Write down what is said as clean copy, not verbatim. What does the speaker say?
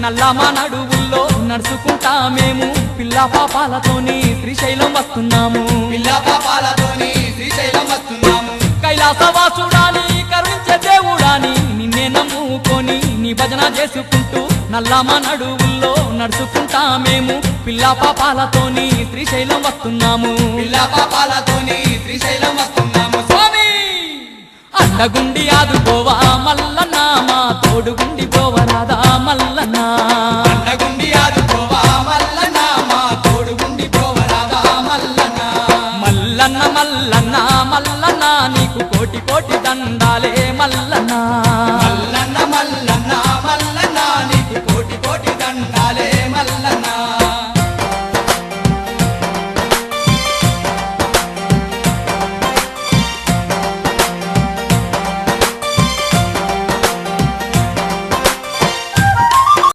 నల్లమా నడువుల్లో నడుచుకుంటా మేము పిల్ల పాపాలతోని శ్రీశైలం వస్తున్నాము. పిల్ల పాపాలతోని శ్రీశైలం వస్తున్నాము. కైలాసవాసుడాని కరుణించే దేవుడాని నిన్నే నమ్ముకొని నీ భజన చేసుకుంటూ నల్లమా నడువుల్లో నడుచుకుంటా మేము పిల్ల పాపాలతోని శ్రీశైలం వస్తున్నాము. పిల్ల పాపాలతోని శ్రీశైలం వస్తున్నాము. స్వామి అండగుండి ఆదుకోవా మల్లన్న మా తోడుగుండి పోవరాదా మల్లన్న. అండగుండి ఆదుకోవా మల్లన్న మా తోడుగుండి పోవరాదా మల్లన్న. మల్లన్న మల్లన్న మల్లన్న నీకు కోటి కోటి దండాలే